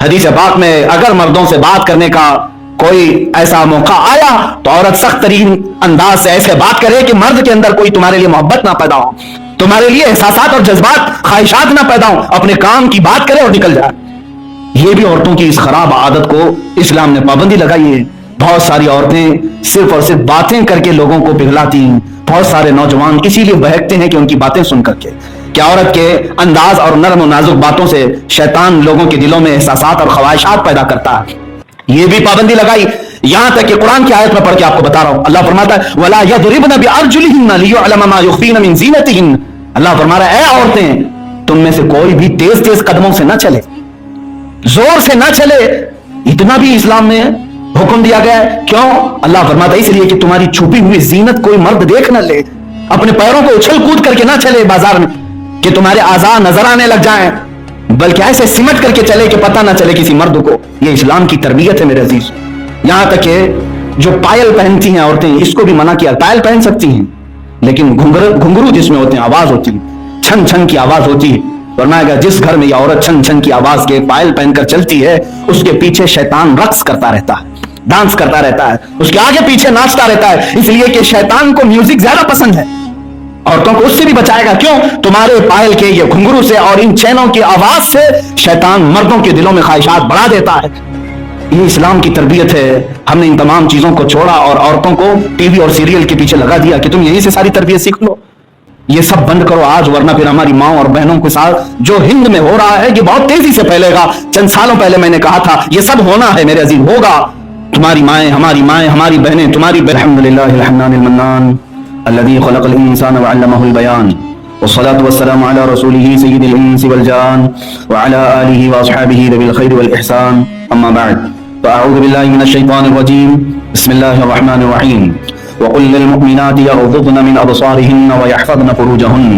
حدیث پاک میں اگر مردوں سے بات کرنے کا کوئی ایسا موقع آیا تو عورت سخت ترین انداز سے ایسے بات کرے کہ مرد کے اندر کوئی تمہارے لیے محبت نہ پیدا ہو، تمہارے لیے احساسات اور جذبات خواہشات نہ پیدا ہو، اپنے کام کی بات کرے اور نکل جائے۔ یہ بھی عورتوں کی اس خراب عادت کو اسلام نے پابندی لگائی ہے۔ بہت ساری عورتیں صرف اور صرف باتیں کر کے لوگوں کو پگھلاتی ہیں، بہت سارے نوجوان اسی لیے بہکتے ہیں کہ ان کی باتیں سن کر کے، کہ عورت کے انداز اور نرم و نازک باتوں سے شیطان لوگوں کے دلوں میں احساسات اور خواہشات پیدا کرتا ہے۔ یہ بھی پابندی لگائی، یہاں تک کہ قرآن کی آیت میں پڑھ کے آپ کو بتا رہا ہوں، اللہ فرماتا ہے وَلَا يَضْرِبْنَ بِأَرْجُلِهِنَّ لِيُعْلَمَ مَا يُخْفِينَ مِنْ زِينَتِهِنَّ۔ اللہ فرما رہا ہے اے عورتیں، تم میں سے کوئی بھی تیز تیز قدموں سے نہ چلے، زور سے نہ چلے، اتنا بھی اسلام میں حکم دیا گیا ہے۔ کیوں؟ اللہ فرماتا ہے اس لیے کہ تمہاری چھپی ہوئی زینت کوئی مرد دیکھ نہ لے، اپنے پیروں کو اچھل کود کر کے نہ چلے بازار میں کہ تمہارے اعضاء نظر آنے لگ جائیں، بلکہ ایسے سمٹ کر کے چلے کہ پتہ نہ چلے کسی مرد کو۔ یہ اسلام کی تربیت ہے میرے عزیز۔ یہاں تک کہ جو پائل پہنتی ہیں عورتیں، اس کو بھی منع کیا، پائل پہن سکتی ہیں لیکن گھنگرو جس میں ہوتے ہیں، آواز ہوتی ہے، چھن چھن کی آواز ہوتی ہے۔ فرمایا گیا جس گھر میں یہ عورت چھن چھن کی آواز کے پائل پہن کر چلتی ہے، اس کے پیچھے شیطان رقص کرتا رہتا ہے، ڈانس کرتا رہتا ہے، اس کے آگے پیچھے ناچتا رہتا ہے، اس لیے کہ شیطان کو میوزک زیادہ پسند ہے۔ عورتوں کو اس سے بھی بچائے گا، کیوں؟ تمہارے پائل کے یہ گھنگرو سے اور ان چینوں کی آواز سے شیطان مردوں کے دلوں میں خواہشات بڑھا دیتا ہے۔ یہ اسلام کی تربیت ہے۔ ہم نے ان تمام چیزوں کو چھوڑا اور عورتوں کو ٹی وی اور سیریل کے پیچھے لگا دیا کہ تم یہیں سے ساری تربیت سیکھ لو۔ یہ سب بند کرو آج، ورنہ پھر ہماری ماں اور بہنوں کے ساتھ جو ہند میں ہو رہا ہے یہ بہت تیزی سے پھیلے گا۔ چند سالوں پہلے میں نے کہا تھا یہ سب ہونا ہے میرے عزیز، ہوگا۔ تمہاری مائیں، ہماری بہنیں، تمہاری الحمدللہ الحنان المنان الذي خلق الانسان وعلمه البيان والصلاة والسلام على رسوله سيد الانس والجان وعلى آله واصحابه ذوي الخير والاحسان، اما بعد فاعوذ بالله من الشيطان الرجيم، بسم الله الرحمن الرحيم، وقل للمؤمنات يغضضن من ابصارهن ويحفظن فروجهن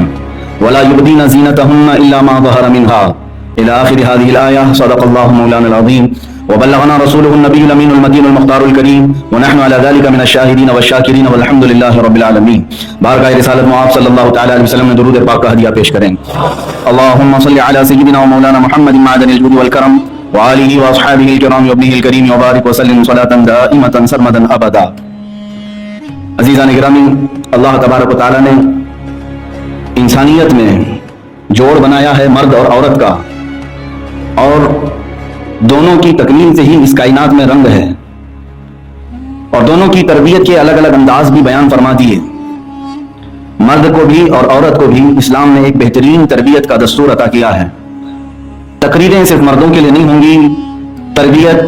ولا يبدين زينتهن الا ما ظهر منها الى اخر هذه الايه، صدق الله مولانا العظيم وبلغنا رسوله النبي الامين المدين المختار الكريم ونحن على ذلك من الشاهدين والشاكرين والحمد لله رب العالمين۔ بارگاہ رسالت میں آپ صلی اللہ تعالی علیہ وسلم نے درود پاک کا ہدیہ پیش کریں۔ اللهم صل على سيدنا ومولانا محمد معدن الجود والكرم وآله واصحابه الكرام وابنه الكريم وبارك وسلم صلاة دائمة سرمدا ابدا۔ عزیزان گرامی، اللہ تبارک و تعالی نے انسانیت میں جوڑ بنایا ہے مرد اور عورت کا، اور دونوں کی تکمیل سے ہی اس کائنات میں رنگ ہے، اور دونوں کی تربیت کے الگ الگ انداز بھی بیان فرما دیے۔ مرد کو بھی اور عورت کو بھی اسلام نے ایک بہترین تربیت کا دستور عطا کیا ہے۔ تقریریں صرف مردوں کے لیے نہیں ہوں گی، تربیت،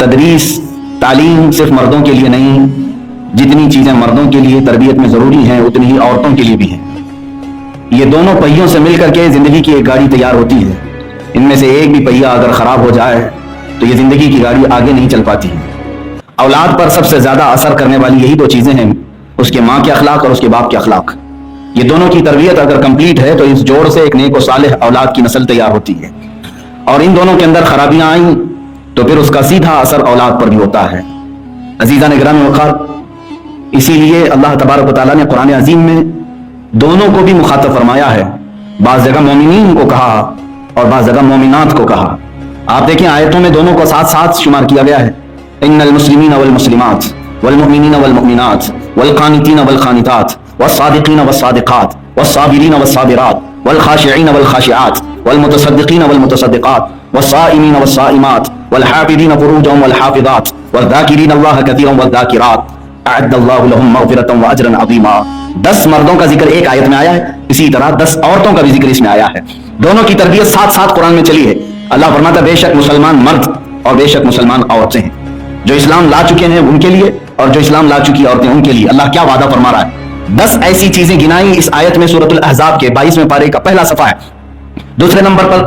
تدریس، تعلیم صرف مردوں کے لیے نہیں، جتنی چیزیں مردوں کے لیے تربیت میں ضروری ہیں اتنی ہی عورتوں کے لیے بھی ہیں۔ یہ دونوں پہیوں سے مل کر کے زندگی کی ایک گاڑی تیار ہوتی ہے، ان میں سے ایک بھی پہیہ اگر خراب ہو جائے تو یہ زندگی کی گاڑی آگے نہیں چل پاتی ہے۔ اولاد پر سب سے زیادہ اثر کرنے والی یہی دو چیزیں ہیں، اس کے ماں کے اخلاق اور اس کے باپ کے اخلاق۔ یہ دونوں کی تربیت اگر کمپلیٹ ہے تو اس جوڑ سے ایک نیک و صالح اولاد کی نسل تیار ہوتی ہے، اور ان دونوں کے اندر خرابیاں آئیں تو پھر اس کا سیدھا اثر اولاد پر بھی ہوتا ہے۔ عزیزان گرامی وقار، اسی لیے اللہ تبارک و تعالیٰ نے قرآن عظیم میں دونوں کو بھی مخاطب فرمایا ہے، بعض جگہ مومنین کو کہا اور بعض جگہ مومنات کو کہا۔ آپ دیکھیں آیتوں میں دونوں کو ساتھ ساتھ شمار کیا گیا ہے، ان المسلمین والمسلمات والمؤمنین والمؤمنات والقانتین والقانتات والصادقین والصادقات والصابرین والصابرات والخاشعین والخاشعات والمتصدقین والمتصدقات والصائمین والصائمات والحافظین فروجهم والحافظات والذاکرین اللہ کثیرا والذاکرات اعد اللہ لهم مغفرۃ واجرا عظیما۔ 10 مردوں کا ذکر ایک آیت میں آیا ہے، اسی طرح 10 عورتوں کا بھی ذکر اس میں آیا ہے۔ دونوں کی تربیت ساتھ ساتھ قرآن میں چلی ہے۔ اللہ فرماتا ہے بے شک مسلمان مرد اور بے شک مسلمان عورتیں ہیں، جو اسلام لا چکے ہیں ان کے لیے اور جو اسلام لا چکی عورتیں ان کے لیے اللہ کیا وعدہ فرما رہا ہے۔ 10 ایسی چیزیں گنائیں اس آیت میں، سورۃ الاحزاب کے 22ویں پارے کا پہلا صفحہ ہے۔ دوسرے نمبر پر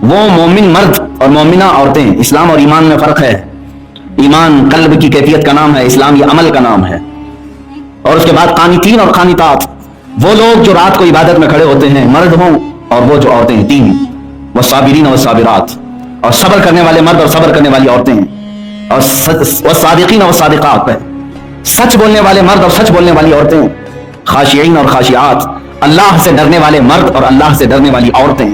وہ مومن مرد اور مومنہ عورتیں۔ اسلام اور ایمان میں فرق ہے، ایمان قلب کی کیفیت کا نام ہے، اسلام یہ عمل کا نام ہے۔ اور اس کے بعد قانتین اور قانتات، وہ لوگ جو رات کو عبادت میں کھڑے ہوتے ہیں، مرد ہوں اور وہ جو عورتیں ہیں، تین۔ والصابرین والصابرات، اور صبر کرنے والے مرد اور صبر کرنے والی عورتیں ہیں۔ اور والصادقین والصادقات، سچ بولنے والے مرد اور سچ بولنے والی عورتیں ہیں۔ خاشعین اور خاشعات، اللہ سے ڈرنے والے مرد اور اللہ سے ڈرنے والی عورتیں ہیں۔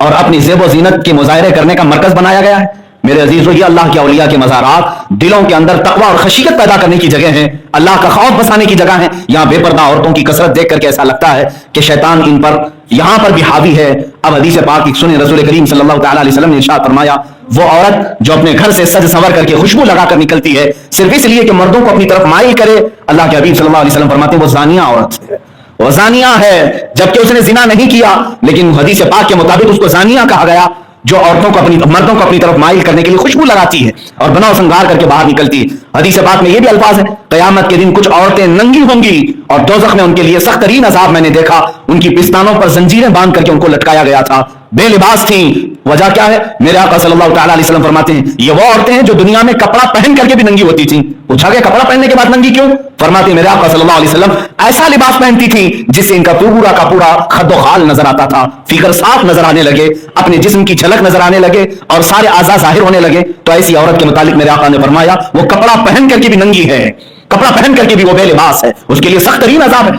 اور اپنی زیب و زینت کے مظاہرے کرنے کا مرکز بنایا گیا ہے. میرے عزیزو، یہ اللہ کے اولیاء کے مزارات دلوں کے اندر تقوی اور خشیت پیدا کرنے کی جگہ ہیں، اللہ کا خوف بسانے کی جگہ ہیں. یہاں بے پردہ عورتوں کی کثرت دیکھ کر کے ایسا لگتا ہے کہ شیطان ان پر یہاں پر بھی حاوی ہے. اب حدیث پاک کی سنیں، رسول کریم صلی اللہ تعالی علیہ وسلم نے ارشاد فرمایا، وہ عورت جو اپنے گھر سے سج سنور کر کے خوشبو لگا کر نکلتی ہے صرف اس لیے کہ مردوں کو اپنی طرف مائل کرے، اللہ کے حبیب صلی اللہ علیہ وسلم فرماتے ہیں وہ زانیہ عورت ہے، وہ زانیہ ہے، جبکہ اس نے زنا نہیں کیا، لیکن حدیث پاک کے مطابق اس کو زانیہ کہا گیا جو عورتوں کو مردوں کو اپنی طرف مائل کرنے کے لیے خوشبو لگاتی ہے اور بنا سنگار کر کے باہر نکلتی ہے. حدیث پاک میں یہ بھی الفاظ ہیں، قیامت کے دن کچھ عورتیں ننگی ہوں گی اور دوزخ میں ان کے لیے سخت ترین عذاب میں نے دیکھا، ان کی پستانوں پر زنجیریں باندھ کر کے ان کو لٹکایا گیا تھا، بے لباس تھیں. وجہ کیا ہے؟ میرے آقا صلی اللہ تعالی علیہ وسلم فرماتے ہیں یہ وہ عورتیں ہیں جو دنیا میں کپڑا پہن کر کے بھی ننگی ہوتی تھیں. پوچھا کہ کپڑا پہننے کے بعد ننگی کیوں؟ فرماتے ہیں میرے آقا صلی اللہ علیہ وسلم ایسا لباس پہنتی تھی جس سے ان کا پورا کا پورا خد و خال نظر آتا تھا، فگر صاف نظر آنے لگے، اپنے جسم کی جھلک نظر آنے لگے اور سارے اعضاء ظاہر ہونے لگے. تو ایسی عورت کے متعلق میرے آقا نے فرمایا وہ کپڑا پہن کر کے بھی ننگی ہے، کپڑا پہن کر کے بھی وہ بے لباس ہے، اس کے لیے سخت ترین عذاب ہے.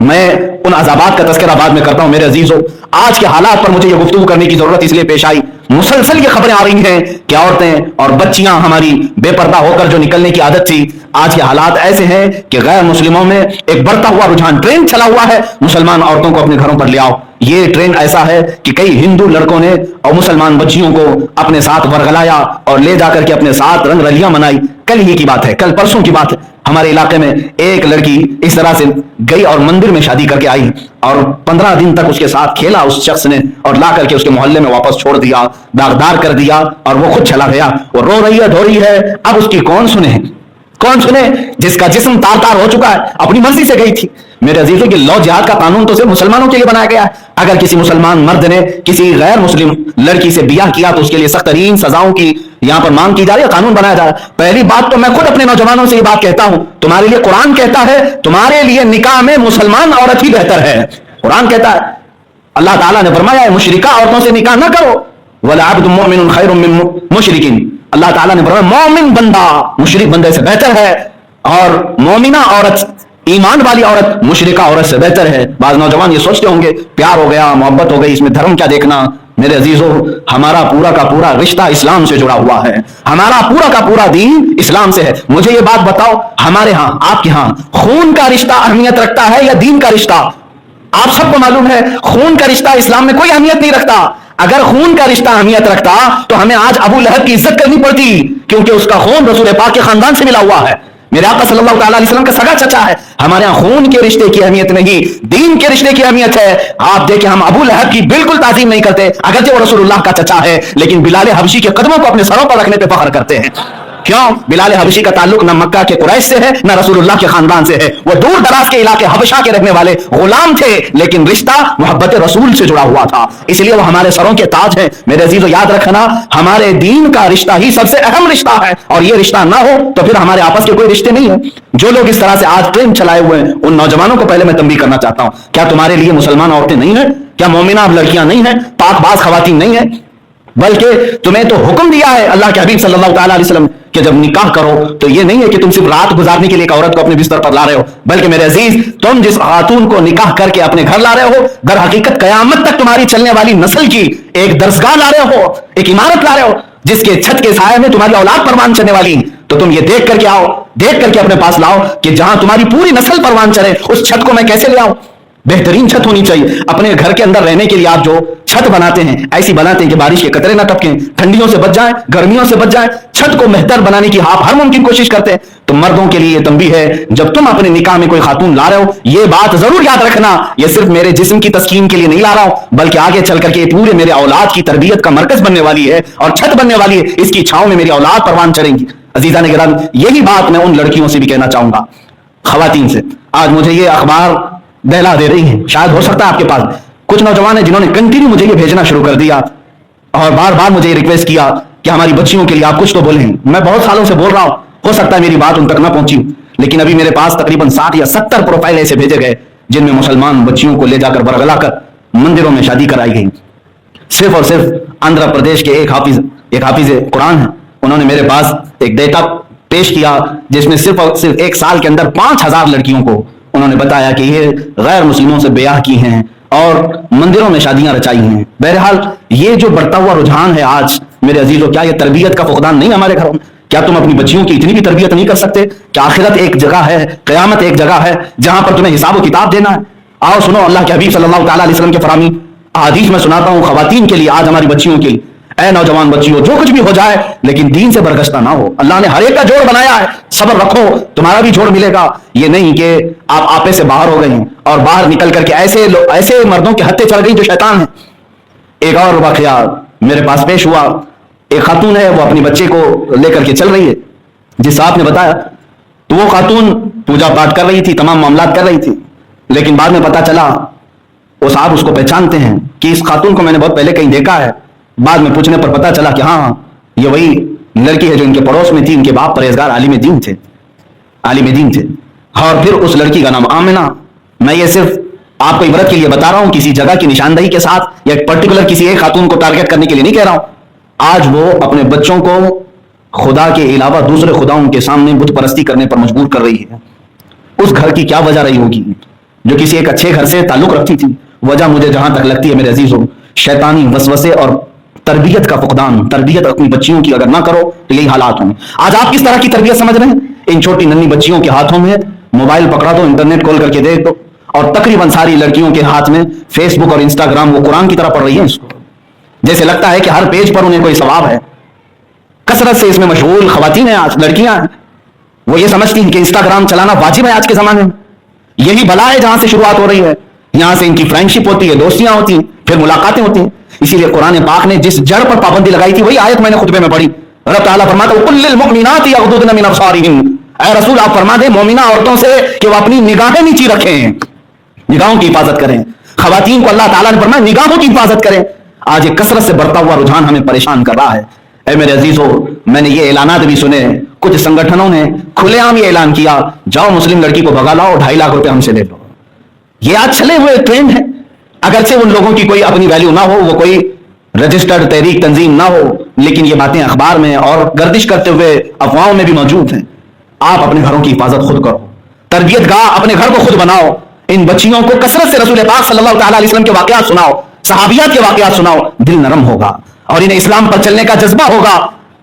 میں ان عذابات کا تذکرہ بعد میں کرتا ہوں. میرے عزیزو، آج کے حالات پر مجھے یہ گفتگو کرنے کی ضرورت اس لیے پیش آئی، مسلسل یہ خبریں آ رہی ہیں کہ عورتیں اور بچیاں ہماری بے پردہ ہو کر جو نکلنے کی عادت تھی، آج کے حالات ایسے ہیں کہ غیر مسلموں میں ایک بڑھتا ہوا رجحان، ٹرینڈ چلا ہوا ہے مسلمان عورتوں کو اپنے گھروں پر لے آؤ. یہ ٹرینڈ ایسا ہے کہ کئی ہندو لڑکوں نے اور مسلمان بچیوں کو اپنے ساتھ ورگلایا اور لے جا کر کے اپنے ساتھ رنگ رلیاں منائی. کل ہی کی بات ہے، کل پرسوں کی بات ہے، ہمارے علاقے میں ایک لڑکی اس طرح سے گئی اور مندر میں شادی کر کے آئی اور 15 دن تک اس کے ساتھ کھیلا اس شخص نے اور لا کر کے اس کے محلے میں واپس چھوڑ دیا، داغدار کر دیا اور وہ خود چلا گیا. وہ رو رہی ہے، دھو رہی ہے. اب اس کی کون سنے؟ کون سنے جس کا جسم تار تار ہو چکا ہے؟ اپنی مرضی سے گئی تھی. میرے عزیزوں، کہ لو جہاد کا قانون تو صرف مسلمانوں کے لیے بنایا گیا ہے. اگر کسی مسلمان مرد نے کسی غیر مسلم لڑکی سے بیاہ کیا تو اس کے لیے سخت ترین سزاؤں کی یہاں پر مانگ کی جا رہی ہے، قانون بنایا جا رہا ہے. پہلی بات تو میں خود اپنے نوجوانوں سے یہ بات کہتا ہوں، تمہارے لیے قرآن کہتا ہے تمہارے لیے نکاح میں مسلمان عورت ہی بہتر ہے. قرآن کہتا ہے، اللہ تعالیٰ نے فرمایا ہے مشرکہ عورتوں سے نکاح نہ کرو، وَلَعَبْدٌ مُؤْمِنٌ خَيْرٌ مِّن مُشْرِكٍ. اللہ تعالیٰ نے فرمایا مومن بندہ مشرک بندے سے بہتر ہے، اور مومنہ عورت، ایمان والی عورت مشرکہ عورت سے بہتر ہے. بعض نوجوان یہ سوچتے ہوں گے پیار ہو گیا، محبت ہو گئی، اس میں دھرم کیا دیکھنا. میرے عزیزو، ہمارا پورا کا پورا رشتہ اسلام سے جڑا ہوا ہے، ہمارا پورا کا پورا دین اسلام سے ہے. مجھے یہ بات بتاؤ، ہمارے ہاں آپ کے ہاں خون کا رشتہ اہمیت رکھتا ہے یا دین کا رشتہ؟ آپ سب کو معلوم ہے خون کا رشتہ اسلام میں کوئی اہمیت نہیں رکھتا. اگر خون کا رشتہ اہمیت رکھتا تو ہمیں آج ابو لہب کی عزت کرنی پڑتی، کیونکہ اس کا خون رسول پاک کے خاندان سے ملا ہوا ہے، میرے آقا صلی اللہ تعالی علیہ وسلم کا سگا چچا ہے. ہمارے یہاں خون کے رشتے کی اہمیت نہیں، دین کے رشتے کی اہمیت ہے. آپ دیکھیں ہم ابو لہب کی بالکل تعظیم نہیں کرتے، اگرچہ وہ رسول اللہ کا چچا ہے، لیکن بلال حبشی کے قدموں کو اپنے سروں پر رکھنے پہ فخر کرتے ہیں. کیوں؟ بلال حبشی کا تعلق نہ مکہ کے قریش سے ہے نہ رسول اللہ کے خاندان سے ہے. وہ دور دراز کے علاقے حبشہ کے رہنے والے غلام تھے، لیکن رشتہ محبت رسول سے جڑا ہوا تھا، اس لیے وہ ہمارے سروں کے تاج ہیں. میرے عزیزو، یاد رکھنا ہمارے دین کا رشتہ ہی سب سے اہم رشتہ ہے، اور یہ رشتہ نہ ہو تو پھر ہمارے آپس کے کوئی رشتے نہیں ہیں. جو لوگ اس طرح سے آج ٹرینڈ چلائے ہوئے ہیں ان نوجوانوں کو پہلے میں تنبیہ کرنا چاہتا ہوں، کیا تمہارے لیے مسلمان عورتیں نہیں ہیں؟ کیا مومنہ لڑکیاں نہیں ہیں؟ پاک باز خواتین نہیں ہیں؟ بلکہ تمہیں تو حکم دیا ہے اللہ کے حبیب صلی اللہ تعالی علیہ وسلم کہ جب نکاح کرو تو یہ نہیں ہے کہ تم صرف رات گزارنے کے لیے ایک عورت کو اپنے بستر پر لا رہے ہو، بلکہ میرے عزیز تم جس خاتون کو نکاح کر کے اپنے گھر لا رہے ہو، در حقیقت قیامت تک تمہاری چلنے والی نسل کی ایک درسگاہ لا رہے ہو، ایک عمارت لا رہے ہو جس کے چھت کے سائے میں تمہاری اولاد پروان چلنے والی. تو تم یہ دیکھ کر کے آؤ، دیکھ کر کے اپنے پاس لاؤ کہ جہاں تمہاری پوری نسل پروان چلے اس چھت کو میں کیسے لے آؤں. بہترین چھت ہونی چاہیے. اپنے گھر کے اندر رہنے کے لیے آپ جو چھت بناتے ہیں ایسی بناتے ہیں کہ بارش کے قطرے نہ ٹپکیں، ٹھنڈیوں سے بچ جائیں، گرمیوں سے بچ جائیں. چھت کو بہتر بنانے کی آپ ہر ممکن کوشش کرتے ہیں. تو مردوں کے لیے یہ تنبیہ ہے، جب تم اپنے نکاح میں کوئی خاتون لا رہے ہو یہ بات ضرور یاد رکھنا، یہ صرف میرے جسم کی تسکین کے لیے نہیں لا رہا ہوں، بلکہ آگے چل کر کے پورے میرے اولاد کی تربیت کا مرکز بننے والی ہے اور چھت بننے والی ہے. اس کی چھاؤں میں میری اولاد پروان چلیں گی. عزیزان گرامی، یہی بات میں ان لڑکیوں سے بھی کہنا چاہوں گا، خواتین سے. آج مجھے یہ اخبار دہلا دے رہی ہیں، شاید ہو سکتا ہے آپ کے پاس کچھ نوجوان ہیں جنہوں نے کنٹینیو مجھے یہ بھیجنا شروع کر دیا اور بار بار مجھے یہ ریکویسٹ کیا کہ ہماری بچیوں کے لیے آپ کچھ تو بولیں. میں بہت سالوں سے بول رہا ہوں، ہو سکتا ہے میری بات ان تک نہ پہنچی، لیکن ابھی میرے پاس تقریباً 60 یا 70 پروفائل ایسے بھیجے گئے جن میں مسلمان بچیوں کو لے جا کر برگلا کر مندروں میں شادی کرائی گئی. صرف اور صرف آندھرا پردیش کے ایک حافظ قرآن ہیں، انہوں نے میرے پاس ایک ڈیٹا پیش کیا جس میں صرف اور صرف ایک سال کے اندر 5000 لڑکیوں کو انہوں نے بتایا کہ یہ غیر مسلموں سے بیاہ کی ہیں اور مندروں میں شادیاں رچائی ہیں. بہرحال یہ جو بڑھتا ہوا رجحان ہے آج میرے عزیزو، کیا یہ تربیت کا فقدان نہیں ہمارے گھروں میں؟ کیا تم اپنی بچیوں کی اتنی بھی تربیت نہیں کر سکتے کہ آخرت ایک جگہ ہے، قیامت ایک جگہ ہے جہاں پر تمہیں حساب و کتاب دینا ہے؟ آؤ سنو اللہ کے حبیب صلی اللہ تعالیٰ علیہ وسلم کے فرامین احادیث میں سناتا ہوں خواتین کے لیے، آج ہماری بچیوں کے لیے. اے نوجوان بچیوں، جو کچھ بھی ہو جائے لیکن دین سے برگشتہ نہ ہو. اللہ نے ہر ایک کا جوڑ بنایا ہے، صبر رکھو، تمہارا بھی جوڑ ملے گا. یہ نہیں کہ آپ آپے سے باہر ہو گئی ہیں اور باہر نکل کر کے ایسے مردوں کے ہتھے چڑھ گئی جو شیطان ہیں. ایک اور واقعہ میرے پاس پیش ہوا. ایک خاتون ہے، وہ اپنی بچے کو لے کر کے چل رہی ہے، جس صاحب نے بتایا تو وہ خاتون پوجا پاٹ کر رہی تھی، تمام معاملات کر رہی تھی. لیکن بعد میں پتا چلا وہ صاحب اس کو پہچانتے ہیں کہ اس خاتون کو میں نے بہت پہلے کہیں دیکھا ہے. بعد میں پوچھنے پر پتا چلا کہ ہاں یہ وہی لڑکی ہے جو ان کے پڑوس میں تھی. ان کے باپ پرہیزگار عالم دین تھے. اور پھر اس لڑکی کا نام آمنہ. میں یہ صرف آپ کو عبرت کے لیے بتا رہا ہوں، کسی جگہ کی نشاندہی کے ساتھ یا پرٹیکولر کسی ایک خاتون کو ٹارگٹ کرنے کے لیے نہیں کہہ رہا ہوں. آج وہ اپنے بچوں کو خدا کے علاوہ دوسرے خداؤں کے سامنے بت پرستی کرنے پر مجبور کر رہی ہے. اس گھر کی کیا وجہ رہی ہوگی جو کسی ایک اچھے گھر سے تعلق رکھتی تھی؟ وجہ مجھے جہاں تک لگتی ہے میرے عزیزوں، شیطانی وسوسے اور تربیت کا فقدان. تربیت اپنی بچیوں کی اگر نہ کرو تو یہی حالات ہوں. آج آپ کس طرح کی تربیت سمجھ رہے ہیں؟ ان چھوٹی ننھی بچیوں کے ہاتھوں میں موبائل پکڑا دو، انٹرنیٹ کھول کر کے دیکھ دو، اور تقریباً ساری لڑکیوں کے ہاتھ میں فیس بک اور انسٹاگرام. وہ قرآن کی طرح پڑھ رہی ہیں اس کو، جیسے لگتا ہے کہ ہر پیج پر انہیں کوئی ثواب ہے. کثرت سے اس میں مشغول خواتین ہیں، آج لڑکیاں ہیں. وہ یہ سمجھتی ہیں کہ انسٹاگرام چلانا واجب ہے آج کے زمانے میں. یہی بلا ہے جہاں سے شروعات ہو رہی ہے. یہاں سے ان کی فرینڈشپ ہوتی ہے، دوستیاں ہوتی ہیں، پھر ملاقاتیں ہوتی ہیں. اسی لیے قرآن پاک نے جس جڑ پر پابندی لگائی تھی وہی آیت میں نے خطبے میں پڑھی. رب تعالیٰ فرماتا ہے قل للمؤمنات یغضضن من ابصارهن، اے رسول آپ فرما دیں مومنہ عورتوں سے کہ وہ اپنی نگاہیں نیچی رکھیں، نگاہوں کی حفاظت کریں. خواتین کو اللہ تعالیٰ نے فرمایا نگاہوں کی حفاظت کریں. آج ایک کثرت سے بڑھتا ہوا رجحان ہمیں پریشان کر رہا ہے. اے میرے عزیزو، میں نے یہ اعلانات بھی سنے، کچھ سنگٹھنوں نے کھلے عام یہ اعلان کیا جاؤ مسلم لڑکی کو بھگا لاؤ، 2.5 لاکھ روپے ہم سے لے لو. یہ آج چلے ہوئے ٹرینڈ ہے. اگرچہ ان لوگوں کی کوئی اپنی ویلیو نہ ہو، وہ کوئی رجسٹرڈ تحریک تنظیم نہ ہو، لیکن یہ باتیں اخبار میں اور گردش کرتے ہوئے افواہوں میں بھی موجود ہیں. آپ اپنے گھروں کی حفاظت خود کرو، تربیت گاہ اپنے گھر کو خود بناؤ. ان بچیوں کو کثرت سے رسول پاک صلی اللہ تعالیٰ علیہ وسلم کے واقعات سناؤ، صحابیات کے واقعات سناؤ، دل نرم ہوگا اور انہیں اسلام پر چلنے کا جذبہ ہوگا.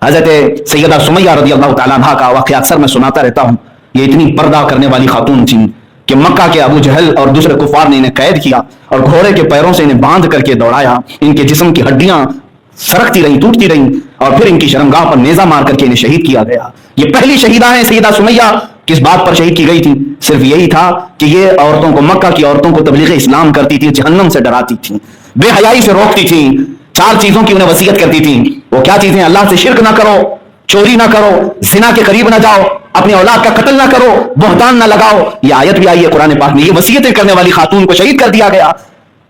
حضرت سیدہ سمیہ رضی اللہ تعالیٰ عنہا کا واقعہ اکثر میں سناتا رہتا ہوں. یہ اتنی پردہ کرنے والی خاتون تھیں کہ مکہ کے ابو جہل اور دوسرے کفار نے انہیں قید کیا اور گھوڑے کے پیروں سے انہیں باندھ کر کے دوڑایا. ان کے جسم کی ہڈیاں سرکتی رہیں، ٹوٹتی رہیں، اور پھر ان کی شرمگاہ پر نیزہ مار کر کے انہیں شہید کیا گیا. یہ پہلی شہیدہ ہیں سیدہ سمیہ. کس بات پر شہید کی گئی تھی؟ صرف یہی تھا کہ یہ عورتوں کو، مکہ کی عورتوں کو تبلیغ اسلام کرتی تھی، جہنم سے ڈراتی تھی، بے حیائی سے روکتی تھی. 4 چیزوں کی انہیں وصیت کرتی تھی. وہ کیا چیزیں؟ اللہ سے شرک نہ کرو، چوری نہ کرو، زنا کے قریب نہ جاؤ، اپنی اولاد کا قتل نہ کرو، بہتان نہ لگاؤ. یہ آیت بھی آئی ہے قرآن پاک میں. یہ وصیتیں کرنے والی خاتون کو شہید کر دیا گیا.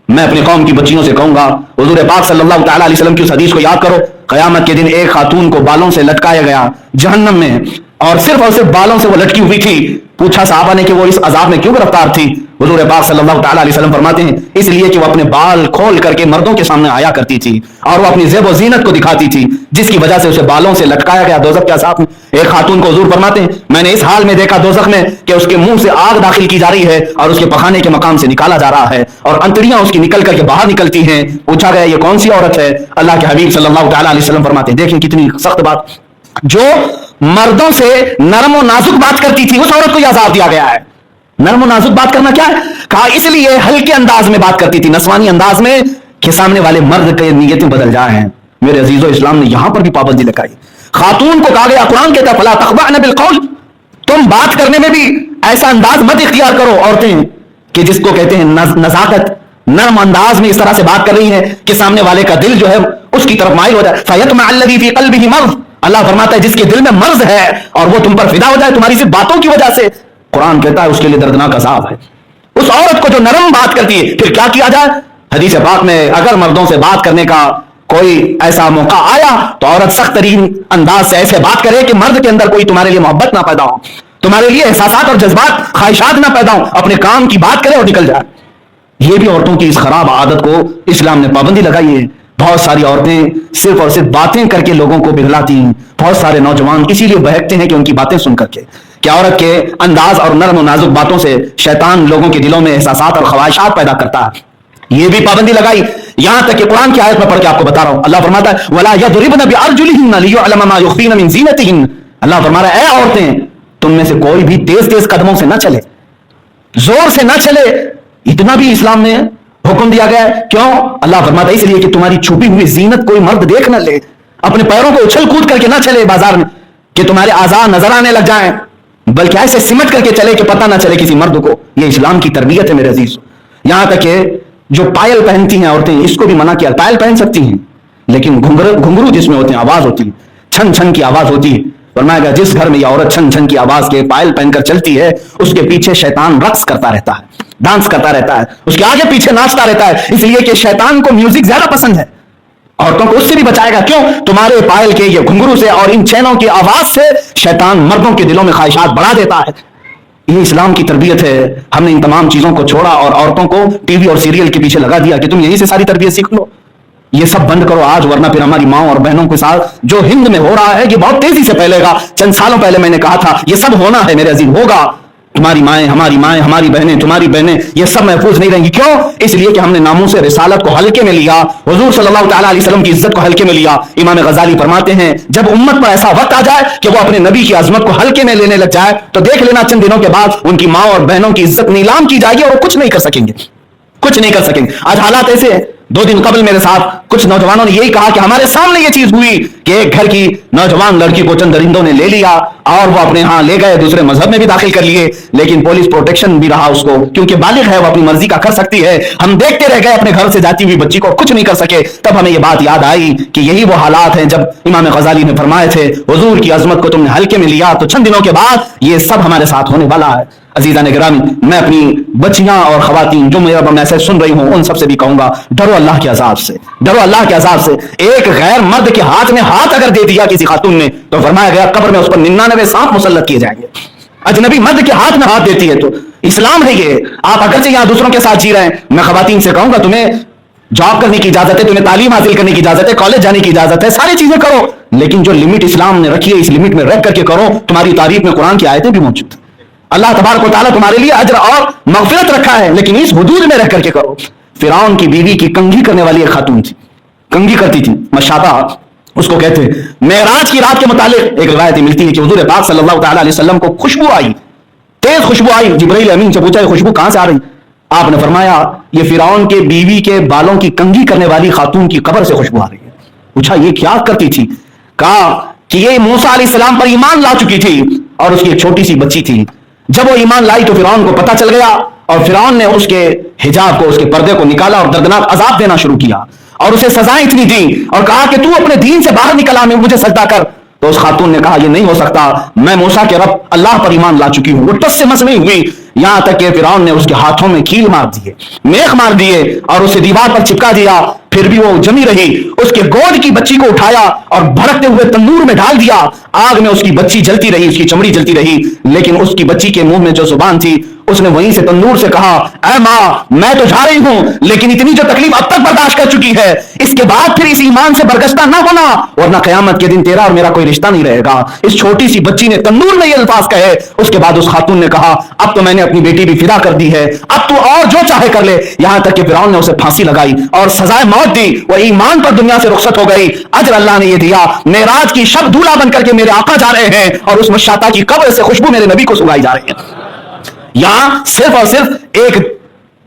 میں اپنی قوم کی بچیوں سے کہوں گا حضور پاک صلی اللہ تعالیٰ علیہ وسلم کی اس حدیث کو یاد کرو. قیامت کے دن ایک خاتون کو بالوں سے لٹکایا گیا جہنم میں، اور صرف بالوں سے وہ لٹکی ہوئی تھی. پوچھا صحابہ نے کہ وہ اس عذاب میں کیوں گرفتار تھی؟ حضور پاک صلی اللہ تعالیٰ علیہ وسلم فرماتے ہیں اس لیے کہ وہ اپنے بال کھول کر کے مردوں کے سامنے آیا کرتی تھی اور وہ اپنی زیب و زینت کو دکھاتی تھی، جس کی وجہ سے اسے بالوں سے لٹکایا گیا دوزخ کے عذاب میں. ایک خاتون کو حضور فرماتے ہیں میں نے اس حال میں دیکھا دوزخ میں کہ اس کے منہ سے آگ داخل کی جا رہی ہے اور اس کے پخانے کے مقام سے نکالا جا رہا ہے اور انتڑیاں اس کی نکل کر کے باہر نکلتی ہیں. پوچھا گیا یہ کون سی عورت ہے؟ اللہ کے حبیب صلی اللہ تعالیٰ علیہ وسلم فرماتے ہیں دیکھیں کتنی سخت بات، جو مردوں سے نرم و نازک بات کرتی تھی اس عورت کو یہ عذاب دیا گیا ہے. نرم و نازک بات کرنا کیا ہے؟ کہا اس لیے ہلکے انداز میں بات کرتی تھی، نسوانی انداز میں، کہ سامنے والے مرد کے نیتیں بدل جائیں. میرے عزیزو، اسلام نے یہاں پر بھی پابندی لگائی. خاتون کو کہا گیا، قرآن کہتا ہے فلا تخضعن بالقول، تم بات کرنے میں بھی ایسا انداز مت اختیار کرو عورتیں کہ جس کو کہتے ہیں نزاکت، نرم انداز میں اس طرح سے بات کر رہی ہیں کہ سامنے والے کا دل جو ہے اس کی طرف مائل ہو جائے. فیطمع الذی فی قلبہ مرض، اللہ فرماتا ہے جس کے دل میں مرض ہے اور وہ تم پر فدا ہو جائے تمہاری صرف باتوں کی وجہ سے، قرآن کہتا ہے اس کے لیے دردناک عذاب ہے. اس عورت کو جو نرم بات کرتی ہے، پھر کیا کیا جائے؟ حدیث پاک میں اگر مردوں سے بات کرنے کا کوئی ایسا موقع آیا تو عورت سخت ترین انداز سے ایسے بات کرے کہ مرد کے اندر کوئی تمہارے لیے محبت نہ پیدا ہو، تمہارے لیے احساسات اور جذبات، خواہشات نہ پیدا ہو، اپنے کام کی بات کرے اور نکل جائے. یہ بھی عورتوں کی اس خراب عادت کو اسلام نے پابندی لگائی ہے. بہت ساری عورتیں صرف اور صرف باتیں کر کے لوگوں کو بگلاتی ہیں. بہت سارے نوجوان اسی لیے بہکتے ہیں کہ ان کی باتیں سن کر کے، کہ عورت کے انداز اور نرم و نازک باتوں سے شیطان لوگوں کے دلوں میں احساسات اور خواہشات پیدا کرتا ہے. یہ بھی پابندی لگائی. یہاں تک کہ قرآن کی آیت میں پڑھ کے آپ کو بتا رہا ہوں, اللہ فرماتا ہے وَلَا يَضْرِبْنَ بِأَرْجُلِهِنَّ لِيُعْلَمَ مَا يُخْفِينَ مِنْ زِينَتِهِنَّ. اللہ فرما رہا ہے اے عورتیں, تم میں سے کوئی بھی تیز تیز قدموں سے نہ چلے, زور سے نہ چلے. اتنا بھی اسلام نے حکم دیا گیا ہے. کیوں؟ اللہ فرماتا ہے اس لیے کہ تمہاری چھپی ہوئی زینت کوئی مرد دیکھ نہ لے. اپنے پیروں کو اچھل کود کر کے نہ چلے بازار میں کہ تمہارے اعضاء نظر آنے لگ جائیں, بلکہ ایسے سمٹ کر کے چلے کہ پتہ نہ چلے کسی مرد کو. یہ اسلام کی تربیت ہے میرے عزیز. یہاں تک کہ جو پائل پہنتی ہیں عورتیں, اس کو بھی منع کیا. پائل پہن سکتی ہیں لیکن گھنگرو جس میں ہوتے ہیں, آواز ہوتی ہے, چھن چھن کی آواز ہوتی ہے. فرمایا گیا جس گھر میں یہ عورت چھن چھن کی آواز کے پائل پہن کر چلتی ہے, اس کے پیچھے شیطان رقص کرتا رہتا ہے, ڈانس کرتا رہتا ہے, اس کے آگے پیچھے ناچتا رہتا ہے. اس لیے کہ شیطان کو میوزک زیادہ پسند ہے. عورتوں کو اس سے بھی بچائے گا. کیوں؟ تمہارے پائل کے یہ گھنگرو سے اور ان چینوں کی آواز سے شیطان مردوں کے دلوں میں خواہشات بڑھا دیتا ہے. یہ اسلام کی تربیت ہے. ہم نے ان تمام چیزوں کو چھوڑا اور عورتوں کو ٹی وی اور سیریل کے پیچھے لگا دیا کہ تم یہیں سے ساری تربیت سیکھ لو. یہ سب بند کرو آج, ورنہ پھر ہماری ماں اور بہنوں کے ساتھ جو ہند میں ہو رہا ہے یہ بہت تیزی سے پھیلے گا. چند سالوں پہلے میں نے کہا تھا یہ سب ہونا ہے میرے عزیز, ہوگا. تمہاری مائیں, ہماری بہنیں, تمہاری بہنیں, یہ سب محفوظ نہیں رہیں گی. کیوں؟ اس لیے کہ ہم نے ناموس رسالت کو ہلکے میں لیا, حضور صلی اللہ تعالیٰ علیہ وسلم کی عزت کو ہلکے میں لیا. امام غزالی فرماتے ہیں جب امت پر ایسا وقت آ جائے کہ وہ اپنے نبی کی عظمت کو ہلکے میں لینے لگ جائے تو دیکھ لینا چند دنوں کے بعد ان کی ماں اور بہنوں کی عزت نیلام کی جائے گی اور وہ کچھ نہیں کر سکیں گے, کچھ نہیں کر سکیں گے. آج حالات ایسے ہیں. 2 دن قبل میرے ساتھ کچھ نوجوانوں نے یہی کہا کہ ہمارے سامنے یہ چیز ہوئی کہ ایک گھر کی نوجوان لڑکی کو چند درندوں نے لے لیا اور وہ اپنے ہاں لے گئے, دوسرے مذہب میں بھی داخل کر لیے, لیکن پولیس پروٹیکشن بھی رہا اس کو, کیونکہ بالغ ہے, وہ اپنی مرضی کا کر سکتی ہے. ہم دیکھتے رہ گئے اپنے گھر سے جاتی ہوئی بچی کو, کچھ نہیں کر سکے. تب ہمیں یہ بات یاد آئی کہ یہی وہ حالات ہیں جب امام غزالی نے فرمائے تھے حضور کی عظمت کو تم نے ہلکے میں لیا تو چند دنوں کے بعد یہ سب ہمارے ساتھ ہونے والا ہے. عزیزان گرامی, میں اپنی بچیاں اور خواتین جو میرا میسج سن رہی ہوں ان سب سے بھی کہوں گا ڈرو اللہ کے عذاب سے, ڈرو اللہ کے عذاب سے. ایک غیر مرد کے ہاتھ میں ہاتھ اگر دے دیا کسی خاتون نے تو فرمایا گیا قبر میں اس پر 99 سانپ مسلط کیے جائیں گے. اجنبی مرد کے ہاتھ میں ہاتھ دیتی ہے تو اسلام ہے یہ. آپ اگرچہ یہاں دوسروں کے ساتھ جی رہے ہیں, میں خواتین سے کہوں گا تمہیں جاب کرنے کی اجازت ہے, تمہیں تعلیم حاصل کرنے کی اجازت ہے, کالج جانے کی اجازت ہے, ساری چیزیں کرو, لیکن جو لمٹ اسلام نے رکھی ہے اس لمٹ میں رہ کر کے کرو. تمہاری تعریف میں قرآن کی آیتیں بھی موجود ہیں. اللہ تبارک و تعالیٰ تمہارے لیے اجر اور مغفرت رکھا ہے, لیکن اس حدود میں رہ کر کے کرو. فرعون کی بیوی کی کنگھی کرنے والی ایک خاتون تھی, کنگھی کرتی تھی, مشابہ اس کو کہتے ہیں. معراج کی رات کے متعلق ایک روایت ملتی ہے کہ حضور پاک صلی اللہ تعالیٰ علیہ وسلم کو خوشبو آئی, تیز خوشبو آئی. جبرائیل امین سے پوچھا یہ خوشبو کہاں سے آ رہی؟ آپ نے فرمایا یہ فرعون کے بیوی کے بالوں کی کنگھی کرنے والی خاتون کی قبر سے خوشبو آ رہی ہے. پوچھا یہ کیا کرتی تھی؟ کہا کہ یہ موسیٰ علیہ السلام پر ایمان لا چکی تھی اور اس کی ایک چھوٹی سی بچی تھی. جب وہ ایمان لائی تو فرعون کو پتہ چل گیا اور فرعون نے اس کے حجاب کو, اس کے پردے کو نکالا اور دردناک عذاب دینا شروع کیا اور اسے سزائیں اتنی دی اور کہا کہ تو اپنے دین سے باہر نکلا, میں مجھے سجدہ کر. تو اس خاتون نے کہا یہ نہیں ہو سکتا, میں موسیٰ کے رب اللہ پر ایمان لا چکی ہوں. وہ ٹس سے مس نہیں ہوئی, یہاں تک کہ فرعون نے اس کے ہاتھوں میں کیل مار دیے, میخ مار دیے اور اسے دیوار پر چپکا دیا. پھر بھی وہ جمی رہی. اس کے گود کی بچی کو اٹھایا اور بھڑکتے ہوئے تندور میں ڈال دیا. آگ میں اس کی بچی جلتی رہی, اس کی چمڑی جلتی رہی, لیکن اس کی بچی کے منہ میں جو زبان تھی اس نے وہیں سے تندور سے کہا اے ماں میں تو جا رہی ہوں, لیکن اتنی جو تکلیف اب تک برداشت کر چکی ہے اس کے بعد پھر اس ایمان سے برگشتہ نہ ہونا ورنہ قیامت کے دن تیرا اور میرا کوئی رشتہ نہیں رہے گا. اس چھوٹی سی بچی نے تندور میں یہ الفاظ کہے. اس کے بعد اس خاتون نے کہا اب تو میں نے اپنی بیٹی بھی فدا کر دی ہے, اب تو اور جو چاہے کر لے. یہاں تک کہ فرعون نے اسے پھانسی لگائی اور سزائے موت دی. وہ ایمان پر دنیا سے رخصت ہو گئی. اجر اللہ نے یہ دیا, معراج کی شب دولہا بن کر کے میرے آقا جا رہے ہیں اور اس مشاطہ کی قبر سے خوشبو میرے نبی کو سنائی جا رہی ہے. یہاں صرف اور صرف ایک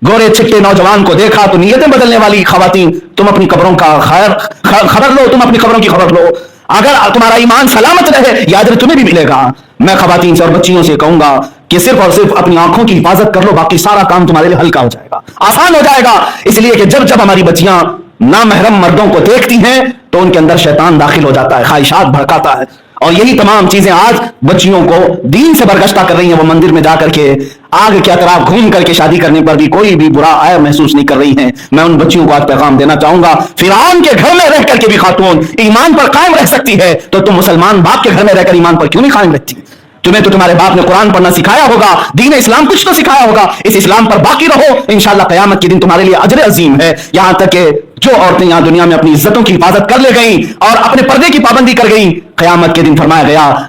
گورے چٹے نوجوان کو دیکھا تو نیتیں بدلنے والی خواتین, تم اپنی قبروں کا خبر لو, تم اپنی قبروں کی خبر لو. اگر تمہارا ایمان سلامت رہے یہ اجر تمہیں بھی ملے گا. میں خواتین سے اور بچیوں سے کہوں گا کہ صرف اور صرف اپنی آنکھوں کی حفاظت کر لو, باقی سارا کام تمہارے لیے ہلکا ہو جائے گا, آسان ہو جائے گا. اس لیے کہ جب جب ہماری بچیاں نامحرم مردوں کو دیکھتی ہیں تو ان کے اندر شیطان داخل ہو جاتا ہے, خواہشات بھڑکاتا ہے. اور یہی تمام چیزیں آج بچیوں کو دین سے برگشتہ کر رہی ہیں. وہ مندر میں جا کر کے آگ کے اطراف گھوم کر کے شادی کرنے پر بھی کوئی بھی برا عیب محسوس نہیں کر رہی ہیں. میں ان بچیوں کو آج پیغام دینا چاہوں گا, فرعون کے گھر میں رہ کر کے بھی خاتون ایمان پر قائم رہ سکتی ہے تو تم مسلمان باپ کے گھر میں رہ کر ایمان پر کیوں نہیں قائم رہتی؟ تمہیں تو تمہارے باپ نے قرآن پڑھنا سکھایا ہوگا, دین اسلام کچھ تو سکھایا ہوگا. اس اسلام پر باقی رہو, انشاءاللہ قیامت کے دن تمہارے لیے اجر عظیم ہے. یہاں تک کہ جو عورتیں یہاں دنیا میں اپنی عزتوں کی حفاظت کر لے گئیں اور اپنے پردے کی پابندی کر گئیں, قیامت کے دن فرمایا گیا